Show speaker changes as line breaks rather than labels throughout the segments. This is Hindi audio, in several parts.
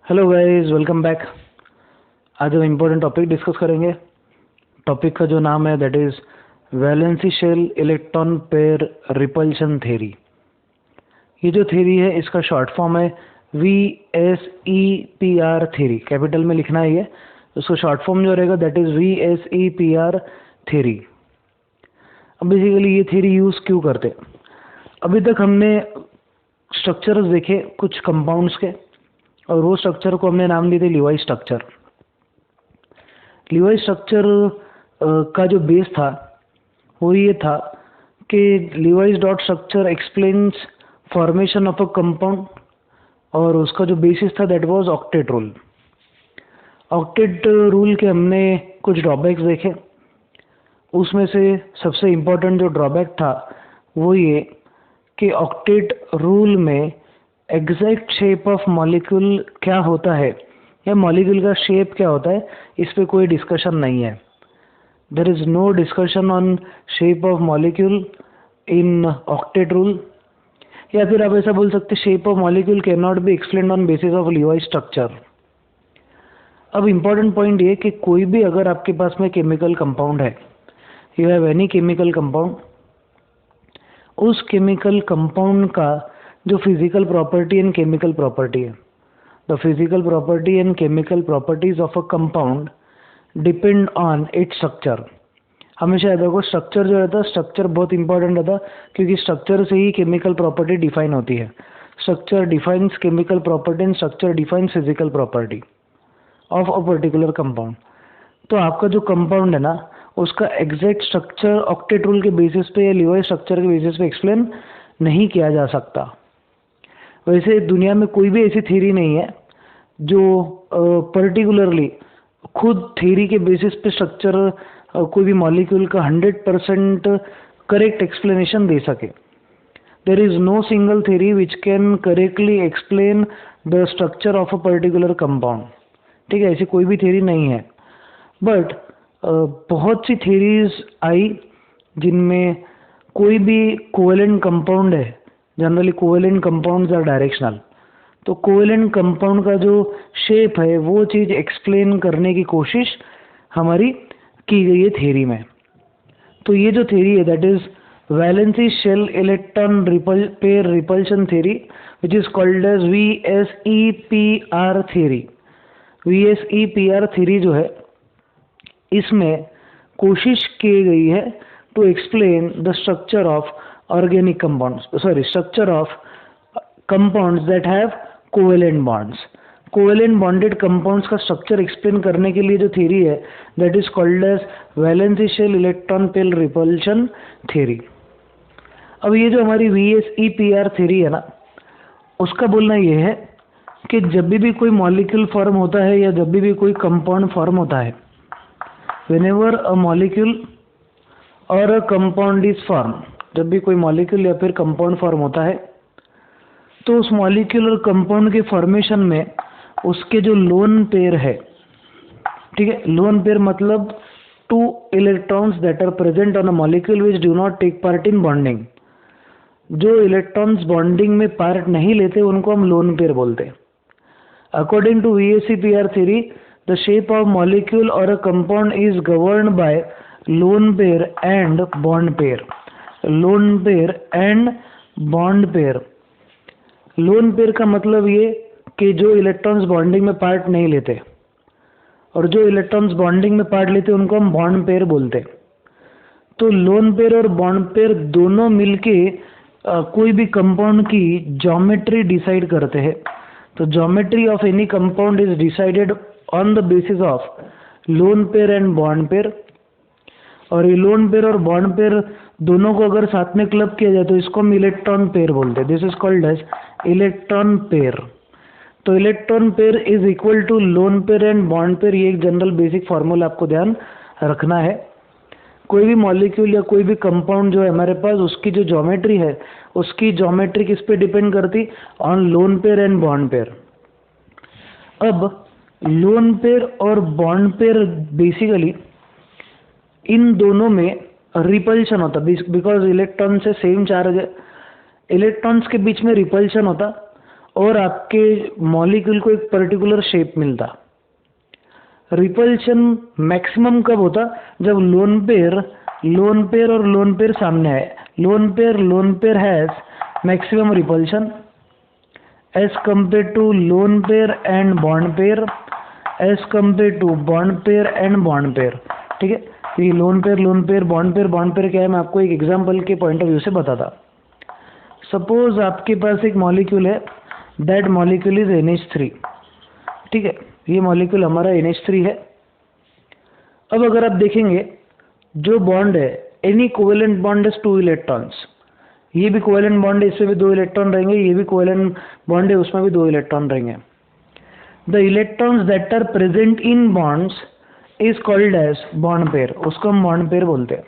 Hello guys, welcome back. आज हम इम्पोर्टेंट टॉपिक डिस्कस करेंगे। टॉपिक का जो नाम है that is valency shell electron pair repulsion theory. ये जो थ्योरी है इसका शॉर्ट फॉर्म है VSEPR थ्योरी। कैपिटल में लिखना है ये, उसका शॉर्ट फॉर्म जो रहेगा दैट इज VSEPR थ्योरी। अब बेसिकली ये थ्योरी यूज़ क्यों करते? अभी तक हमने स्ट्रक्चर्स देखे कुछ कंपाउंड्स के, और वो स्ट्रक्चर को हमने नाम दिए थे लीवाइस स्ट्रक्चर। लीवाइस स्ट्रक्चर का जो बेस था वो ये था कि Levi's dot structure explains formation of a compound, और उसका जो बेसिस था that was octet rule. Octet rule के हमने कुछ ड्रॉबैक्स देखे। उसमें से सबसे इम्पोर्टेंट जो ड्रॉबैक था वो ये कि ऑक्टेट रूल में एग्जैक्ट शेप ऑफ मॉलिक्यूल क्या होता है या मॉलिक्यूल का शेप क्या होता है, इस पे कोई डिस्कशन नहीं है। There is no discussion on shape of molecule in octet rule. या फिर आप ऐसा बोल सकते shape of molecule can not be explained on basis of Lewis structure. अब इम्पोर्टेंट पॉइंट ये कि कोई भी अगर आपके पास में केमिकल कंपाउंड है, you have any chemical compound, उस केमिकल कंपाउंड का जो physical property and chemical property है, the physical property and chemical properties of a compound depend on its structure. हमेशा याद रखो, स्ट्रक्चर जो रहता है, स्ट्रक्चर बहुत इंपॉर्टेंट रहता है, क्योंकि स्ट्रक्चर से ही केमिकल प्रॉपर्टी डिफाइन होती है। Structure defines chemical property and structure defines physical property of a particular compound. तो आपका जो कंपाउंड है ना, उसका एग्जैक्ट स्ट्रक्चर ऑक्टेट रूल के बेसिस पे या लीवाइस स्ट्रक्चर के बेसिस पे एक्सप्लेन नहीं किया जा सकता। वैसे दुनिया में कोई भी ऐसी थ्योरी नहीं है जो पर्टिकुलरली खुद थ्योरी के बेसिस पे स्ट्रक्चर कोई भी मॉलिक्यूल का 100% करेक्ट एक्सप्लेनेशन दे सके। There is no single theory which can correctly explain the structure of a particular compound. ठीक है, ऐसी कोई भी थ्योरी नहीं है। बट बहुत सी थ्योरीज आई जिनमें कोई भी कोवेलेंट कंपाउंड है। Generally covalent compounds are directional, तो कोवेलेंट कंपाउंड का जो शेप है वो चीज़ एक्सप्लेन करने की कोशिश हमारी की गई है थ्योरी में। तो ये जो थ्योरी है that is valency shell electron pair repulsion theory which is called as VSEPR theory. VSEPR theory जो है, इसमें कोशिश की गई है to explain the structure of organic compounds, structure of compounds that have covalent bonds. Covalent bonded compounds का स्ट्रक्चर एक्सप्लेन करने के लिए जो थ्योरी है that is called as valency shell electron pair repulsion theory. अब ये जो हमारी VSEPR थ्योरी है ना, उसका बोलना ये है कि जब भी कोई मॉलिक्यूल फॉर्म होता है या जब भी कोई कंपाउंड फॉर्म होता है, whenever a molecule or a compound is formed, जब भी कोई मॉलिक्यूल या फिर कंपाउंड फॉर्म होता है, तो उस मॉलिक्यूल और कंपाउंड के फॉर्मेशन में उसके जो लोन पेयर है, ठीक है, लोन पेयर मतलब 2 electrons that are present on a molecule which do not take part in bonding. जो इलेक्ट्रॉन्स बॉन्डिंग में पार्ट नहीं लेते उनको हम लोन पेयर बोलते हैं। According to VSEPR theory, the shape of molecule or a compound is governed by lone pair and bond pair. Lone pair and bond pair. Lone pair का मतलब ये कि जो इलेक्ट्रॉन्स बॉन्डिंग में पार्ट नहीं लेते, और जो इलेक्ट्रॉन्स बॉन्डिंग में पार्ट लेते उनको हम बॉन्ड पेयर बोलते। तो लोन पेयर और बॉन्ड पेयर दोनों मिलके कोई भी कंपाउंड की ज्योमेट्री डिसाइड करते हैं। तो geometry of any compound is decided on the basis of loan pair and bond pair. और ये लोन पेयर और बॉन्ड पेयर दोनों को अगर साथ में क्लब किया जाए तो इसको हम इलेक्ट्रॉन पेयर बोलते हैं। This is called as electron pair. तो electron pair is equal to lone pair and bond pair. ये एक जनरल बेसिक फॉर्मूला आपको ध्यान रखना है। कोई भी मॉलिक्यूल या कोई भी कंपाउंड जो है हमारे पास, उसकी जो ज्योमेट्री है, उसकी ज्योमेट्री किस पे डिपेंड करती? On loan pair and bond pair. अब लोन पेयर और बॉन्ड पेयर बेसिकली इन दोनों में रिपल्शन होता, बिकॉज इलेक्ट्रॉन से सेम चार्ज है, इलेक्ट्रॉन्स के बीच में रिपल्शन होता, और आपके मॉलिक्यूल को एक पर्टिकुलर शेप मिलता। रिपल्शन मैक्सिमम कब होता? जब लोन पेयर और लोन पेयर सामने आए। Lone pair has maximum repulsion as compare to lone pair and bond pair, as compare to bond pair and bond pair. ठीक है, ये लोन पेयर बॉन्ड पेयर क्या है, मैं आपको एक एग्जांपल के पॉइंट ऑफ व्यू से बताता। सपोज आपके पास एक मॉलिक्यूल है, दैट मॉलिक्यूल इज NH3। ठीक है, ये मॉलिक्यूल हमारा NH3 है। अब अगर आप देखेंगे जो बॉन्ड है, any covalent bond is 2 electrons. ये भी कोवेलेंट बॉन्ड है, इसमें भी 2 इलेक्ट्रॉन रहेंगे, ये भी कोवेलेंट बॉन्ड है, उसमें भी 2 इलेक्ट्रॉन रहेंगे। The electrons that are present in bonds is called as bond pair, उसको हम बॉन्ड पेयर बोलते हैं।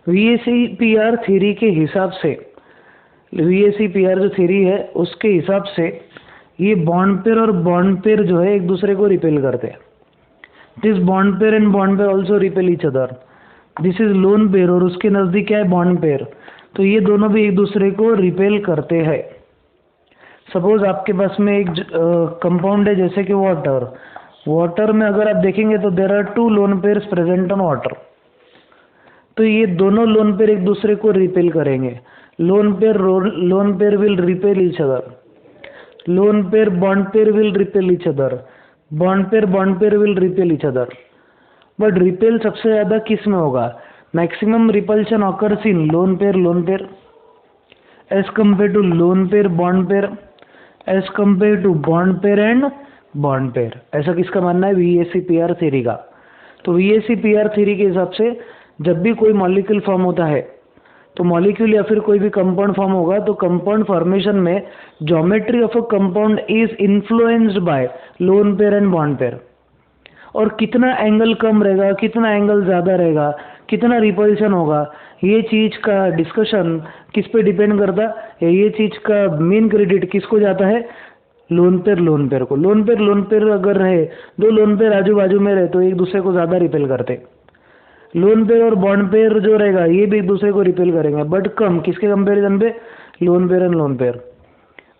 VACPR थ्योरी के हिसाब से, VACPR जो थ्योरी है उसके हिसाब से ये बॉन्ड पेयर और बॉन्ड पेयर जो है एक दूसरे को रिपेल करते हैं। This bond pair and bond pair also repel each other. This is loan pair और उसके नज़दीक क्या है, बॉन्ड पेयर। तो ये दोनों भी एक दूसरे को रिपेल करते हैं। सपोज आपके पास में एक कंपाउंड है जैसे कि वाटर में अगर आप देखेंगे तो there are 2 lone pairs present on water. तो ये दोनों लोन पेयर एक दूसरे को रिपेल करेंगे। Lone pair will repel each other, lone pair bond pair will repel each other, bond pair will repel each other. But repel सबसे ज़्यादा किस में होगा? Maximum repulsion occurs in lone pair as compare to lone pair as compare to bond pair and bond pair. ऐसा किसका मानना है? VACPR थ्योरी का। तो VACPR थ्योरी के हिसाब से जब भी कोई मॉलिक्यूल फॉर्म होता है, तो मॉलिक्यूल या फिर कोई भी कंपाउंड फॉर्म होगा, तो कंपाउंड फॉर्मेशन में geometry of a compound is influenced by loan pair and bond pair. और कितना एंगल कम रहेगा, कितना एंगल ज़्यादा रहेगा, कितना रिपल्शन होगा, ये चीज़ का डिस्कशन किस पे डिपेंड करता है? ये चीज़ का मेन क्रेडिट किसको जाता है? लोन पेयर को। लोन पेयर अगर रहे, 2 लोन पेयर आजू बाजू में रहे तो एक दूसरे को ज़्यादा रिपेल करते। लोन पेयर और बॉन्ड पेयर जो रहेगा ये भी एक दूसरे को रिपेल करेंगे, बट कम। किसके कंपेरिजन पे? Loan pair and loan pair.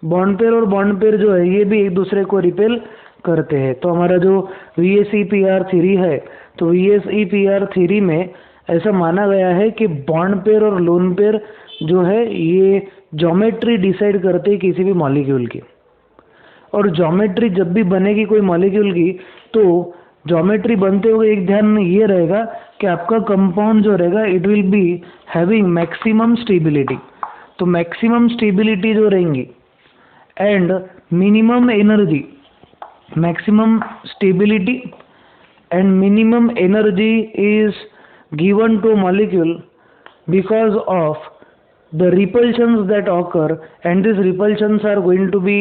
Bond pair और बॉन्ड पेयर जो है ये भी एक दूसरे को रिपेल करते हैं। तो हमारा जो VACPR थ्योरी है, तो VACPR थ्योरी में ऐसा माना गया है कि बॉन्ड पेयर और लोन पेयर जो है ये ज्योमेट्री डिसाइड करते हैं किसी भी मॉलिक्यूल की। और ज्योमेट्री जब भी बनेगी कोई मॉलिक्यूल की, तो ज्योमेट्री बनते हुए एक ध्यान में ये रहेगा कि आपका कंपाउंड जो रहेगा it will be having maximum stability. तो मैक्सिमम स्टेबिलिटी जो रहेंगी and minimum energy, maximum stability and minimum energy is given to a molecule because of the repulsions that occur, and these repulsions are going to be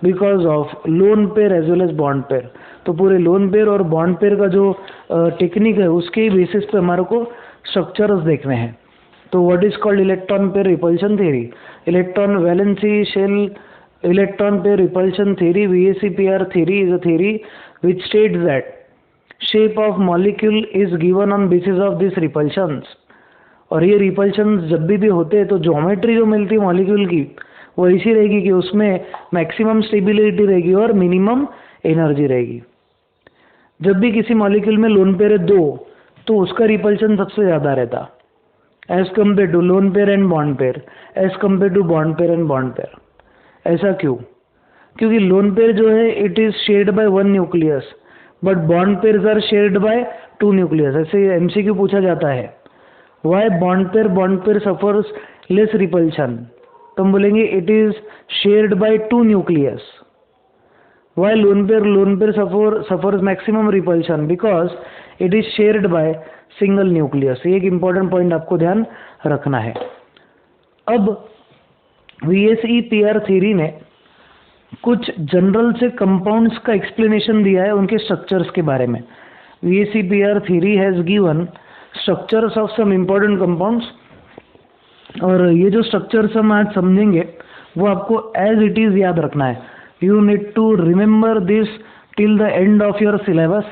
because of lone pair as well as bond pair। तो पूरे लोन पेयर और बॉन्ड पेयर का जो टेक्निक है उसके बेसिस पे हमारे को स्ट्रक्चर्स देखने हैं। तो what is called electron pair repulsion theory, electron valency shell electron pair repulsion theory, VACPR theory is a theory which states that shape of molecule is given on basis of these repulsions। और ये repulsions जब भी होते हैं तो ज्योमेट्री जो मिलती है मॉलिक्यूल की वो ऐसी रहेगी कि उसमें मैक्सिमम स्टेबिलिटी रहेगी और मिनिमम एनर्जी रहेगी। जब भी किसी मॉलिक्यूल में लोन पेयर है 2, तो उसका रिपल्शन सबसे ज़्यादा रहता as compare to lone pair and bond pair, as compare to bond pair and bond pair. ऐसा क्यों? क्योंकि लोन पेयर जो है it is shared by 1 nucleus, but bond pairs are shared by 2 nucleus. ऐसे MCQ पूछा जाता है, why bond pair suffers less repulsion? तो हम बोलेंगे it is shared by 2 nucleus. Why lone pair suffers maximum repulsion? Because it is shared by single nucleus. ये एक इंपॉर्टेंट पॉइंट आपको ध्यान रखना है। अब VACPR थ्योरी ने कुछ जनरल से कंपाउंड्स का एक्सप्लेनेशन दिया है उनके स्ट्रक्चर्स के बारे में। VACPR theory has given structures of some important compounds, और ये जो स्ट्रक्चर्स हम आज समझेंगे वो आपको एज इट इज याद रखना है। You need to remember this till the end of your syllabus.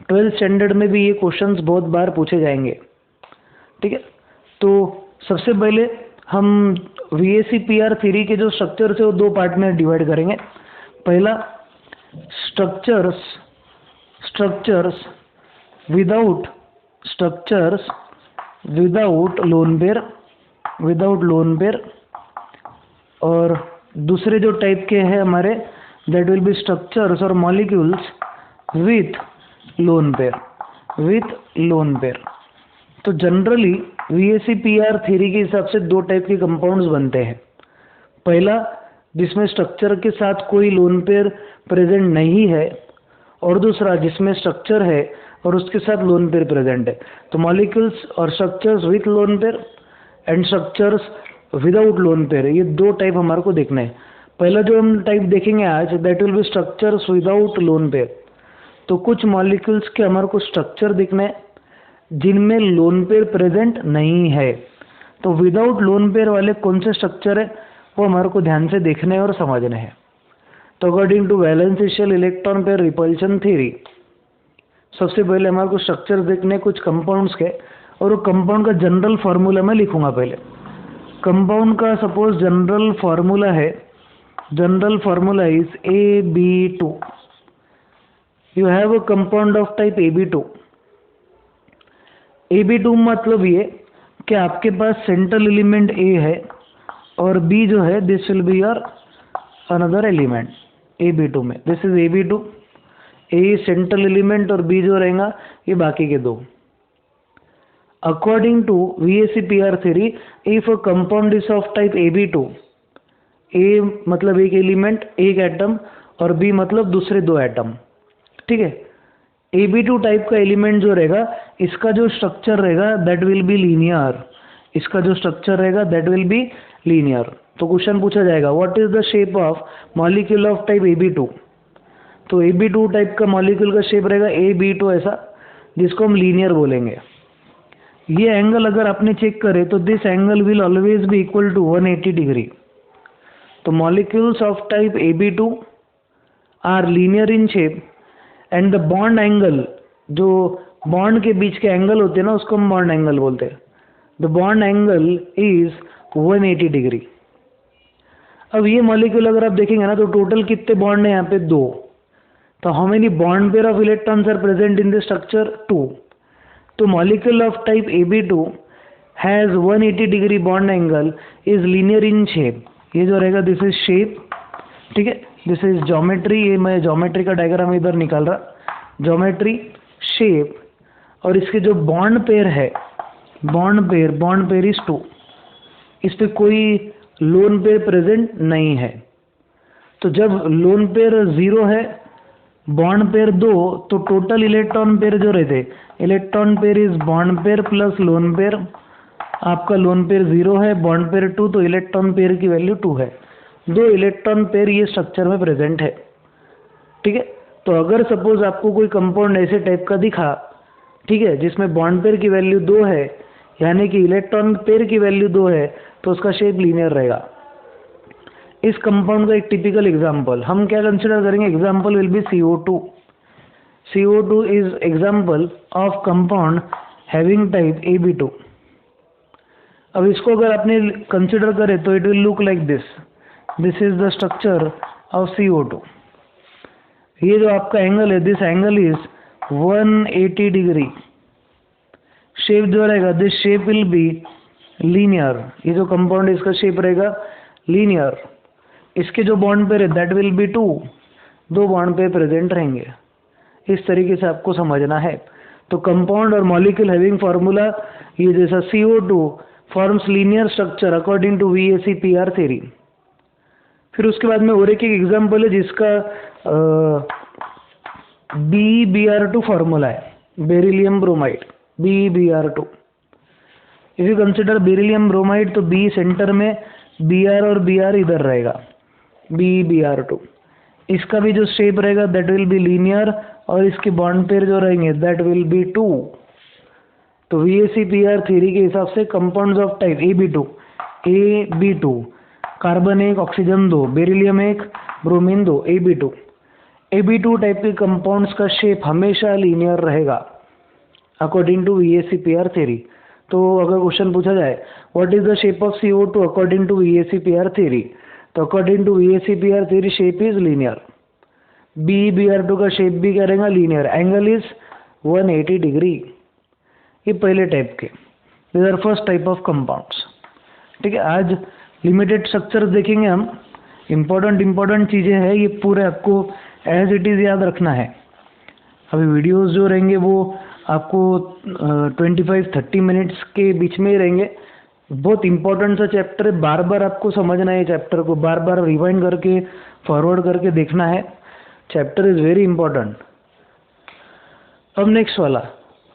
12th standard में भी ये क्वेश्चंस बहुत बार पूछे जाएंगे। ठीक है, तो सबसे पहले हम VACPR थ्योरी के जो स्ट्रक्चर्स है वो दो पार्ट में डिवाइड करेंगे। पहला स्ट्रक्चर्स विदाउट लोन पेयर, और दूसरे जो टाइप के हैं हमारे दैट विल बी स्ट्रक्चर्स और मॉलिक्यूल्स विथ लोन पेयर। तो जनरली VACPR थ्योरी के हिसाब से दो टाइप के कंपाउंड्स बनते हैं। पहला जिसमें स्ट्रक्चर के साथ कोई लोन पेयर प्रेजेंट नहीं है, और दूसरा जिसमें स्ट्रक्चर है और उसके साथ लोन पेयर प्रेजेंट है। तो मॉलिक्यूल्स और structures with loan pair and structures without lone pair, ये दो टाइप हमारे को देखना है। पहला जो हम टाइप देखेंगे आज that will be structures without lone pair. तो कुछ मॉलिक्यूल्स के हमारे को स्ट्रक्चर देखना है जिनमें लोन पेयर प्रेजेंट नहीं है। तो विदाउट लोन पेयर वाले कौन से स्ट्रक्चर है वो हमारे को ध्यान से देखने और समझने हैं। तो according to valency shell electron pair repulsion theory, सबसे पहले हमारे को स्ट्रक्चर देखने कुछ कंपाउंड्स के, और वो कंपाउंड का जनरल फार्मूला मैं लिखूंगा। पहले कंपाउंड का suppose general formula is AB2। You have a compound of type AB2। AB2 मतलब ये कि आपके पास सेंट्रल एलिमेंट A है और B जो है this will be your another element AB2 में। This is AB2, A central element और B जो रहेगा ये बाकी के दो। According to VACPR theory, if a compound is of type AB2, A मतलब एक एलिमेंट एक एटम और B मतलब दूसरे दो एटम, ठीक है। AB2 टाइप का एलिमेंट जो रहेगा इसका जो स्ट्रक्चर रहेगा दैट विल बी लीनियर। तो क्वेश्चन पूछा जाएगा what is the shape of molecule of type AB2। तो AB2 टाइप का मॉलिक्यूल का शेप रहेगा AB2 ऐसा, जिसको हम लीनियर बोलेंगे। ये एंगल अगर आपने चेक करे तो this angle will always be equal to 180 degree. तो molecules of type AB2 are linear in shape and the bond angle, जो बॉन्ड के बीच के एंगल होते हैं ना उसको हम बॉन्ड एंगल बोलते हैं। The bond angle is 180 degree. अब ये मॉलिक्यूल अगर आप देखेंगे ना तो टोटल कितने बॉन्ड है यहाँ पे? 2। तो how many bond pair of electrons are present in the structure? 2। तो molecule of type AB2 has 180 degree bond angle, is linear in shape. ये जो रहेगा दिस इज शेप, ठीक है, दिस इज ज्योमेट्री। ये मैं ज्योमेट्री का डायग्राम इधर निकाल रहा, ज्योमेट्री, शेप, और इसके जो बॉन्ड पेयर है, बॉन्ड पेयर इज 2। इस पे कोई लोन पेयर प्रेजेंट नहीं है। तो जब लोन पेयर 0 है, बॉन्ड पेयर 2, तो टोटल इलेक्ट्रॉन पेयर जो रहते, electron pair is bond pair plus lone pair. आपका लोन पेयर 0 है, बॉन्ड पेयर 2, तो इलेक्ट्रॉन पेयर की वैल्यू 2 है। 2 इलेक्ट्रॉन पेयर ये स्ट्रक्चर में प्रेजेंट है, ठीक है। तो अगर सपोज आपको कोई कंपाउंड ऐसे टाइप का दिखा, ठीक है, जिसमें बॉन्ड पेयर की वैल्यू 2 है, यानी कि इलेक्ट्रॉन पेयर की वैल्यू 2 है, तो उसका शेप लीनियर रहेगा। इस कंपाउंड का एक टिपिकल एग्जांपल हम क्या कंसिडर करेंगे? Example will be CO2। CO2 is example of compound having type AB2। अब इसको अगर आपने कंसिडर करें तो it will look like this. This is the structure of CO2। ये जो आपका एंगल है, this angle is 180 degree. Shape जो रहेगा, this shape will be linear. ये जो कंपाउंड है इसका शेप रहेगा लीनियर। इसके जो बॉन्ड पेयर है that will be 2। 2 bond pair present रहेंगे। इस तरीके से आपको समझना है। तो कंपाउंड और मॉलिक्यूल हैविंग फार्मूला ये जैसा CO2 forms linear structure according to VACPR theory. फिर उसके बाद में और एक एग्जांपल है जिसका BeBr2 फार्मूला है, beryllium bromide, BeBr2। If you consider beryllium bromide तो B सेंटर में, Br और Br इधर रहेगा, BeBr2। इसका भी जो शेप रहेगा दैट विल बी लीनियर, और इसके बॉन्ड पेयर जो रहेंगे दैट विल बी 2। तो VACPR थ्योरी के हिसाब से compounds of type AB2, carbon 1 oxygen 2, beryllium 1 bromine 2, AB2 type के कंपाउंड्स का शेप हमेशा लीनियर रहेगा अकॉर्डिंग टू VACPR थ्योरी। तो अगर क्वेश्चन पूछा जाए what is the shape of CO2 according to VACPR theory, तो according to VACPR theory shape is linear. BeBr2 का शेप भी क्या रहेगा, लीनियर। Angle is 180 degree. ये पहले टाइप के, this are first type of compounds. ठीक है, आज लिमिटेड स्ट्रक्चर देखेंगे हम। इम्पोर्टेंट चीज़ें हैं, ये पूरे आपको एज इट इज़ याद रखना है। अभी वीडियोस जो रहेंगे वो आपको 25-30 मिनट्स के बीच में ही रहेंगे। बहुत इंपॉर्टेंट सा चैप्टर है, बार बार आपको समझना है चैप्टर को, बार बार रिवाइंड करके फॉरवर्ड करके देखना है। Chapter is very important. अब नेक्स्ट वाला,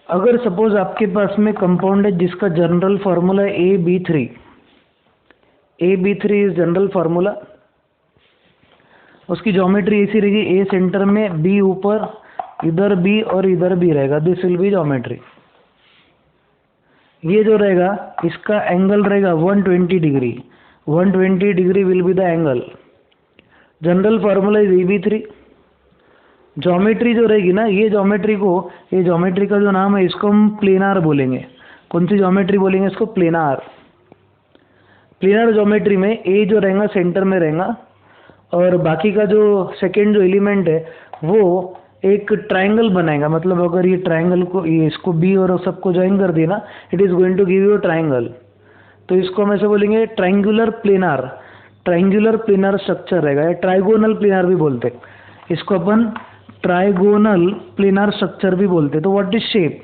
अगर सपोज आपके पास में कंपाउंड है जिसका general formula AB3, AB3 is general formula. उसकी ज्योमेट्री ऐसी रहेगी, A सेंटर में, B ऊपर, इधर B और इधर B रहेगा, दिस विल बी ज्योमेट्री। ये जो रहेगा इसका एंगल रहेगा 120 degree, 120 degree will be the angle. General formula is AB3। Geometry जो रहेगी ना, ये ज्योमेट्री का जो नाम है इसको हम प्लेनार बोलेंगे। कौन सी ज्योमेट्री बोलेंगे इसको, प्लेनार। प्लेनार ज्योमेट्री में ए जो रहेगा सेंटर में रहेगा और बाकी का जो सेकेंड जो एलिमेंट है वो एक ट्राइंगल बनाएगा। मतलब अगर ये ट्राइंगल को, ये इसको बी और सबको ज्वाइन कर दिया ना, it is going to give you triangle. तो इसको हम ऐसे बोलेंगे triangular planar. Triangular planar structure रहेगा, या ट्राइगोनल प्लेनार भी बोलते हैं इसको, अपन ट्राइगोनल प्लेनार स्ट्रक्चर भी बोलते हैं। तो what is shape,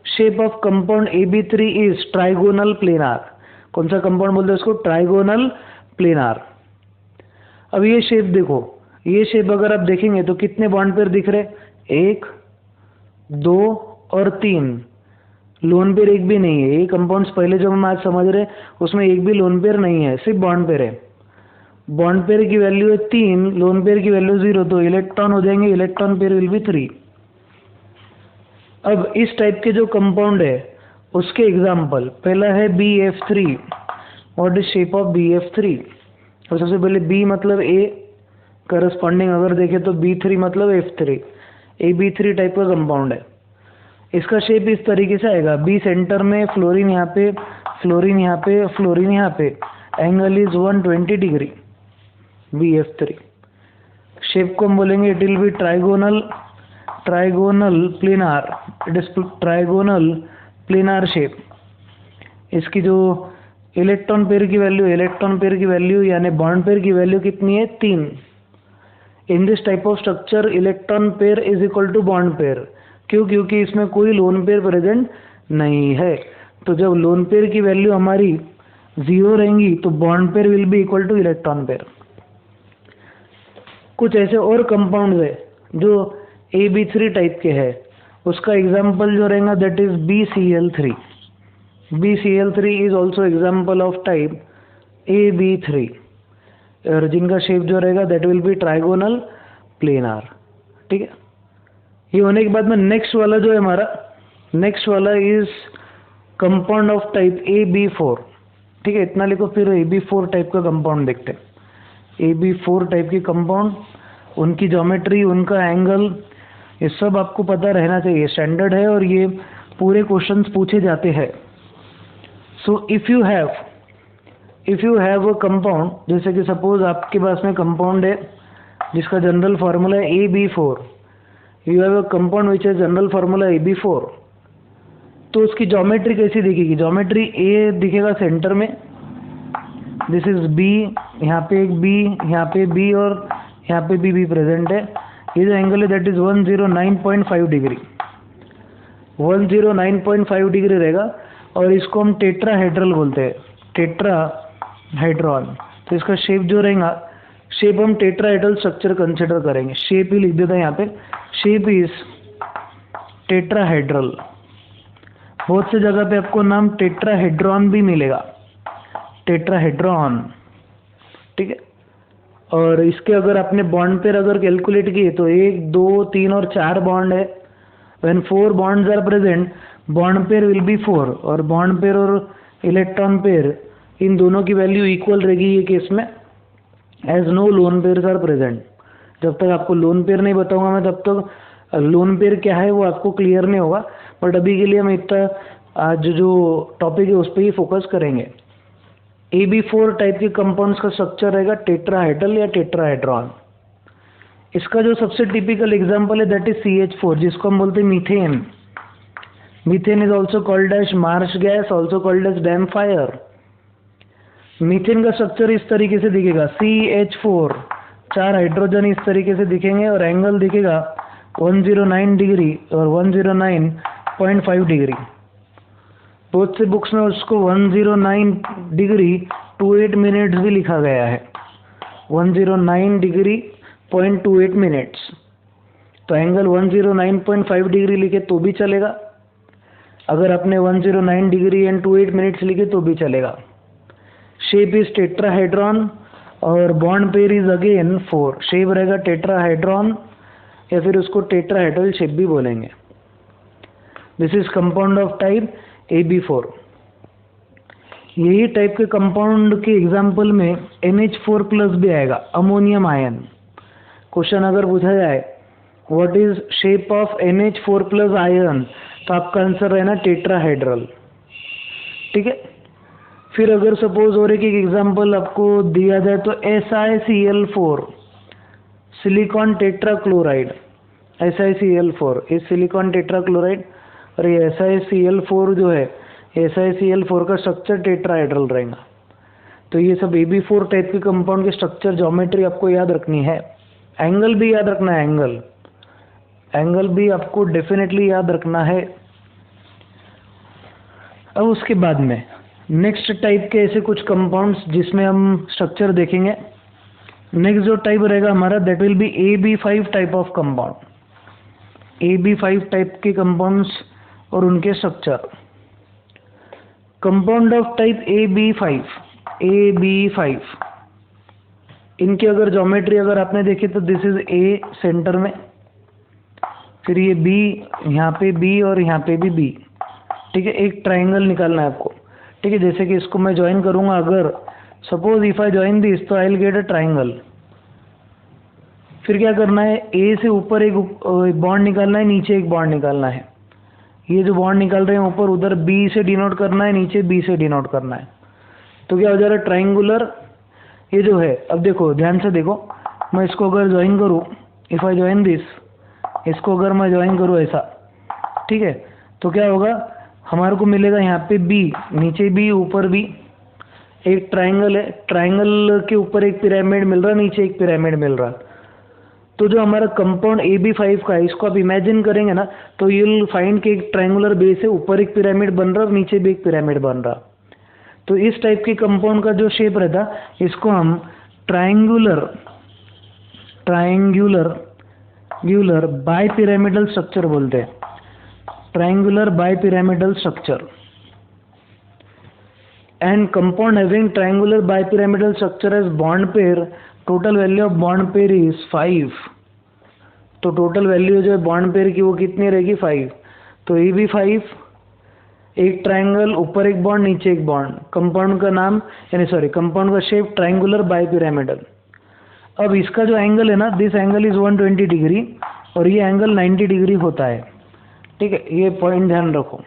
shape of compound AB3 is trigonal planar. कौन सा कंपाउंड बोलते हैं इसको, ट्राइगोनल प्लेनार। अब ये शेप देखो, ये शेप अगर आप देखेंगे तो कितने बॉन्ड पेयर दिख रहे, 1, 2 और 3। लोन पेयर एक भी नहीं है। ये कंपाउंड्स पहले जो हम आज समझ रहे उसमें एक भी लोन पेयर नहीं है, सिर्फ बॉन्ड पेयर है। बॉन्ड पेयर की वैल्यू है 3, लोन पेयर की वैल्यू 0, तो इलेक्ट्रॉन हो जाएंगे, इलेक्ट्रॉन पेयर विल बी 3। अब इस टाइप के जो कंपाउंड है उसके एग्जाम्पल, पहला है BF3। What is shape of BF3? तो सबसे पहले B मतलब A, करस्पॉन्डिंग अगर देखें तो B3 मतलब F3। AB3 टाइप का कंपाउंड है। इसका शेप इस तरीके से आएगा, B सेंटर में, फ्लोरीन यहाँ पे, फ्लोरीन यहाँ पे, फ्लोरीन यहाँ पे, angle is 120 degree, BF3। Shape को हम बोलेंगे it will be trigonal planar, it is trigonal planar shape. इसकी जो इलेक्ट्रॉन पेयर की वैल्यू यानी बॉन्ड पेयर की वैल्यू कितनी है, 3। In this type of structure electron pair is equal to bond pair. क्यों? क्योंकि इसमें कोई लोन पेयर प्रेजेंट नहीं है। तो जब लोन पेयर की वैल्यू हमारी 0 रहेंगी तो bond pair will B equal two electron pair. कुछ ऐसे और कंपाउंड्स है जो AB3 टाइप के है, उसका एग्जाम्पल जो रहेगा that is BCl3। BCl3 is also example of type AB3 और जिनका शेप जो रहेगा that will be trigonal planar. ठीक है, ये होने के बाद में नेक्स्ट वाला जो है हमारा, नेक्स्ट वाला is compound of type AB4। ठीक है, इतना लिखो, फिर AB4 टाइप का कंपाउंड देखते हैं। AB4 टाइप की कंपाउंड, उनकी ज्योमेट्री, उनका एंगल, ये सब आपको पता रहना चाहिए, स्टैंडर्ड है और ये पूरे क्वेश्चंस पूछे जाते हैं। So if you have a compound, जैसे कि सपोज आपके पास में कंपाउंड है जिसका जनरल फार्मूला है AB4, you have a compound which है जनरल फार्मूला AB4, तो उसकी ज्योमेट्री कैसी दिखेगी? ज्योमेट्री A दिखेगा सेंटर में, दिस इज B, यहाँ पे एक B, यहाँ पे B और यहाँ पे B प्रेजेंट है। ये जो एंगल है दैट इज 109.5 डिग्री, 109.5 डिग्री रहेगा और इसको हम टेट्राहेड्रल बोलते हैं, टेट्राहेड्रॉन। तो इसका शेप जो रहेगा, शेप हम टेट्राहेड्रल स्ट्रक्चर कंसिडर करेंगे। शेप ही लिख देता है यहाँ पे, शेप इज टेट्राहेड्रल। बहुत से जगह पे आपको नाम टेट्राहेड्रॉन भी मिलेगा, टेट्राहेड्रॉन। ठीक है, और इसके अगर आपने बॉन्ड पेयर अगर कैलकुलेट किए तो 1, 2, 3 और 4 बॉन्ड है। When 4 bonds are present, bond pair will be 4 और बॉन्ड पेयर और इलेक्ट्रॉन पेयर इन दोनों की वैल्यू इक्वल रहेगी ये केस में, as no lone pairs are present. जब तक आपको लोन पेयर नहीं बताऊंगा मैं तब तक लोन पेयर क्या है वो आपको क्लियर नहीं होगा। बट अभी के लिए हम इतना आज जो टॉपिक है उस पर ही फोकस करेंगे। AB4 टाइप के कंपाउंड्स का स्ट्रक्चर रहेगा टेट्राहेड्रल या टेट्राहेड्रॉन। इसका जो सबसे टिपिकल एग्जांपल है दैट इज CH4, जिसको हम बोलते हैं methane. Methane is also called as marsh gas, also called as damp fire. Methane का स्ट्रक्चर इस तरीके से दिखेगा, CH4, 4 हाइड्रोजन इस तरीके से दिखेंगे और एंगल दिखेगा 109 डिग्री और 109.5 डिग्री। बहुत से बुक्स में उसको 109 डिग्री 28 मिनट्स भी लिखा गया है, 109 डिग्री 0.28 मिनट्स। तो एंगल 109.5 डिग्री लिखे तो भी चलेगा, अगर आपने 109 डिग्री एंड 28 मिनट्स लिखे तो भी चलेगा। शेप इज टेट्राहेड्रॉन और bond pair is again 4। Shape रहेगा टेट्राहेड्रॉन या फिर उसको टेट्राहेड्रल शेप भी बोलेंगे। This is compound of type AB4। यही टाइप के कंपाउंड के एग्जाम्पल में NH4+ भी आएगा, अमोनियम आयन। क्वेश्चन अगर पूछा जाए what is shape of NH4+ ion, तो आपका आंसर रहना टेट्राहेड्रल। ठीक है। फिर अगर सपोज और एक एग्जाम्पल आपको दिया जाए तो SiCl4, सिलिकॉन टेट्राक्लोराइड। SiCl4 इस सिलिकॉन टेट्राक्लोराइड, और ये SiCl4 जो है, SiCl4 का स्ट्रक्चर टेट्राहेड्रल रहेगा। तो ये सब AB4 टाइप के कंपाउंड के स्ट्रक्चर ज्योमेट्री आपको याद रखनी है। एंगल भी याद रखना है, एंगल भी आपको डेफिनेटली याद रखना है। अब उसके बाद में नेक्स्ट टाइप के ऐसे कुछ कंपाउंड्स जिसमें हम स्ट्रक्चर देखेंगे। नेक्स्ट जो टाइप रहेगा हमारा that will be AB5 type of compound. AB5 type के कंपाउंड्स और उनके structure. Compound of type AB5 इनकी अगर ज्योमेट्री अगर आपने देखी तो दिस इज A सेंटर में, फिर ये B, यहाँ पे B और यहाँ पे भी B। ठीक है, एक ट्राइंगल निकालना है आपको। ठीक है, जैसे कि इसको मैं ज्वाइन करूंगा, अगर suppose if I join this तो I will get a triangle. फिर क्या करना है, ए से ऊपर एक बॉन्ड निकालना है, नीचे एक बॉन्ड निकालना है। ये जो बॉन्ड निकाल रहे हैं ऊपर, उधर बी से डिनोट करना है, नीचे बी से डिनोट करना है। तो क्या हो जा रहा है, ट्राइंगुलर ये जो है। अब देखो ध्यान से देखो, मैं इसको अगर ज्वाइन करूँ, इफ आई ज्वाइन दिस, इसको अगर मैं ज्वाइन करूँ ऐसा, ठीक है, तो क्या होगा, हमारे को मिलेगा यहाँ पे बी, नीचे बी, ऊपर बी। एक ट्राइंगल है, ट्राइंगल के ऊपर एक पिरामिड मिल रहा है, नीचे एक पिरामिड मिल रहा है। तो जो हमारा कंपाउंड AB5 का है, इसको आप इमेजिन करेंगे ना, तो यू विल फाइंड कि एक ट्राइंगुलर बेस है, ऊपर एक पिरामिड बन रहा है और नीचे भी एक पिरामिड बन रहा। तो इस टाइप के कंपाउंड का जो शेप रहता, इसको हम ट्राइंगुलर बाइपिरामिडल स्ट्रक्चर बोलते हैं। Triangular bipyramidal structure. And compound having triangular bipyramidal structure as bond pair, total value of bond pair is 5। तो टोटल वैल्यू जो है बॉन्ड पेयर की वो कितनी रहेगी, 5। तो AB5 एक ट्राइंगल, ऊपर एक बॉन्ड, नीचे एक बॉन्ड। कंपाउंड का नाम कंपाउंड का शेप ट्राइंगुलर बाइपिरामिडल। अब इसका जो एंगल है ना, दिस एंगल इज 120 डिग्री और ये एंगल 90 डिग्री होता है। ठीक है, ये पॉइंट ध्यान रखो।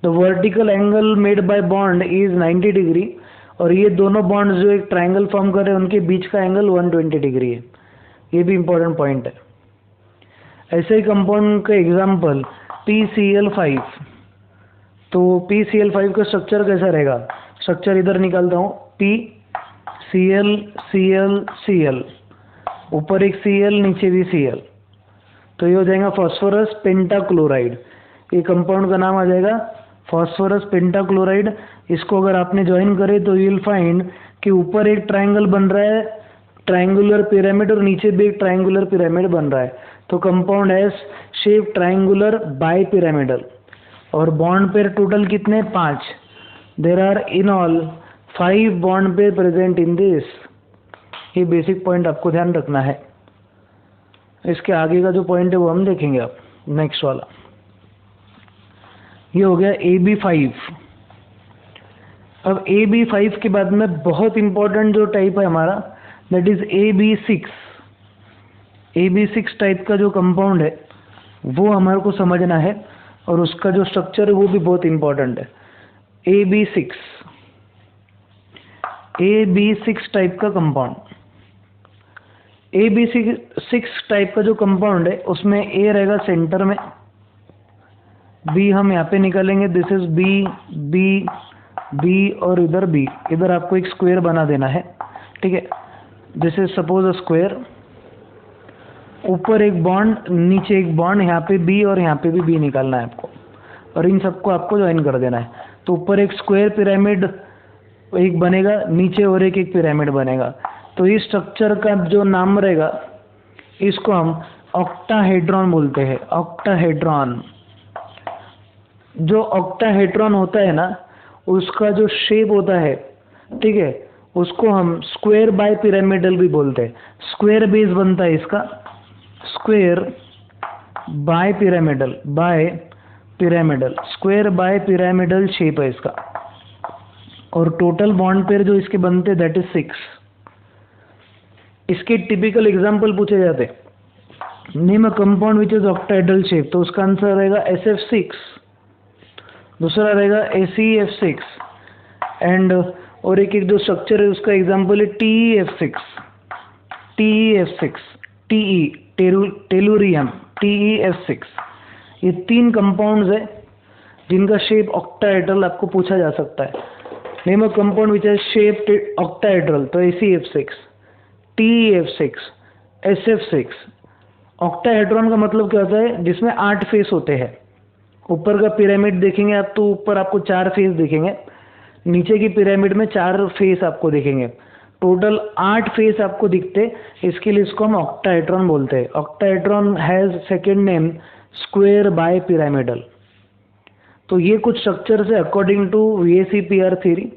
The vertical angle made by bond is 90 degree और ये दोनों बॉन्ड जो एक ट्राइंगल फॉर्म कर रहे हैं उनके बीच का एंगल 120 डिग्री है। ये भी इंपॉर्टेंट पॉइंट है। ऐसे ही कंपाउंड का एग्जांपल PCl5। तो PCl5 का स्ट्रक्चर कैसा रहेगा, स्ट्रक्चर इधर निकालता हूँ, PCl, ऊपर एक Cl, नीचे भी Cl। तो ये हो जाएगा फास्फोरस पेंटाक्लोराइड। ये कंपाउंड का नाम आ जाएगा फास्फोरस पेंटाक्लोराइड। इसको अगर आपने ज्वाइन करे तो यू विल फाइंड कि ऊपर एक ट्राइंगल बन रहा है, ट्राइंगुलर पिरामिड, और नीचे भी एक ट्राइंगुलर पिरामिड बन रहा है। तो कंपाउंड है शेप ट्राइंगुलर बाइपिरामिडल। और बॉन्ड पेयर टोटल कितने, 5। There are in all 5 bond pair present in this. ये बेसिक पॉइंट आपको ध्यान रखना है। इसके आगे का जो पॉइंट है वो हम देखेंगे अब नेक्स्ट वाला। ये हो गया AB5। अब AB5 के बाद में बहुत इंपॉर्टेंट जो टाइप है हमारा, that is AB6। AB6 type का जो कंपाउंड है वो हमारे को समझना है। और उसका जो स्ट्रक्चर है वो भी बहुत इंपॉर्टेंट है। AB6 टाइप का कंपाउंड, AB6 टाइप का जो कंपाउंड है उसमें A रहेगा सेंटर में, B हम यहाँ पे निकालेंगे, दिस इज B और इधर B, इधर आपको एक स्क्वायर बना देना है, ठीक है। This is suppose a square, ऊपर एक बॉन्ड, नीचे एक बॉन्ड, यहाँ पे B और यहाँ पे भी B निकालना है आपको, और इन सबको आपको ज्वाइन कर देना है। तो ऊपर एक स्क्वायर पिरामिड एक बनेगा, नीचे और एक पिरामिड बनेगा। तो इस स्ट्रक्चर का जो नाम रहेगा इसको हम ऑक्टाहेड्रॉन बोलते हैं। ऑक्टाहेड्रॉन, जो ऑक्टाहेड्रॉन होता है ना, उसका जो शेप होता है, ठीक है, उसको हम स्क्वायर बाय पिरामिडल भी बोलते हैं। स्क्वायर बेस बनता है इसका, square by pyramidal, square by pyramidal shape है इसका। और टोटल बॉन्ड पेयर जो इसके बनते हैं दैट इज 6। इसके टिपिकल एग्जांपल पूछे जाते हैं, name a compound which is octahedral shape, तो उसका आंसर रहेगा SF6, दूसरा रहेगा ACF6 एंड और एक जो स्ट्रक्चर है उसका एग्जांपल है TeF6, टेलुरियम, TeF6। ये 3 कंपाउंड्स है जिनका शेप ऑक्टाहेड्रल आपको पूछा जा सकता है। Name a compound which has shape octahedral, तो ACF6, TeF6, SF6। ऑक्टाहेड्रॉन का मतलब क्या होता है, जिसमें 8 फेस होते हैं। ऊपर का पिरामिड देखेंगे आप तो ऊपर आपको 4 फेस दिखेंगे, नीचे की पिरामिड में 4 फेस आपको दिखेंगे, टोटल 8 फेस आपको दिखते, इसके लिए इसको हम ऑक्टाहेड्रॉन बोलते हैं। Octahedron has second name square by pyramidal. तो ये कुछ स्ट्रक्चर्स है अकॉर्डिंग टू VACPR थ्योरी।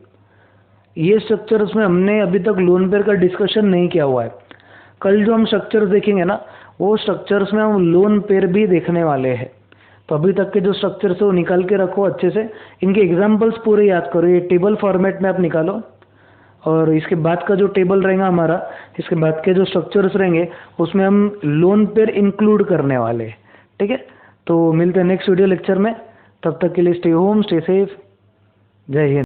ये स्ट्रक्चर्स में हमने अभी तक लोन पेयर का डिस्कशन नहीं किया हुआ है। कल जो हम स्ट्रक्चर्स देखेंगे ना, वो स्ट्रक्चर्स में हम लोन पेयर भी देखने वाले हैं। तो अभी तक के जो स्ट्रक्चर्स है वो निकाल के रखो अच्छे से, इनके एग्जांपल्स पूरे याद करो, ये टेबल फॉर्मेट में आप निकालो, और इसके बाद का जो टेबल रहेगा हमारा, इसके बाद के जो स्ट्रक्चर्स रहेंगे उसमें हम लोन पेयर इंक्लूड करने वाले हैं, ठीक है। तो मिलते हैं नेक्स्ट वीडियो लेक्चर में, तब तक के लिए स्टे होम, स्टे सेफ, जय हिंद।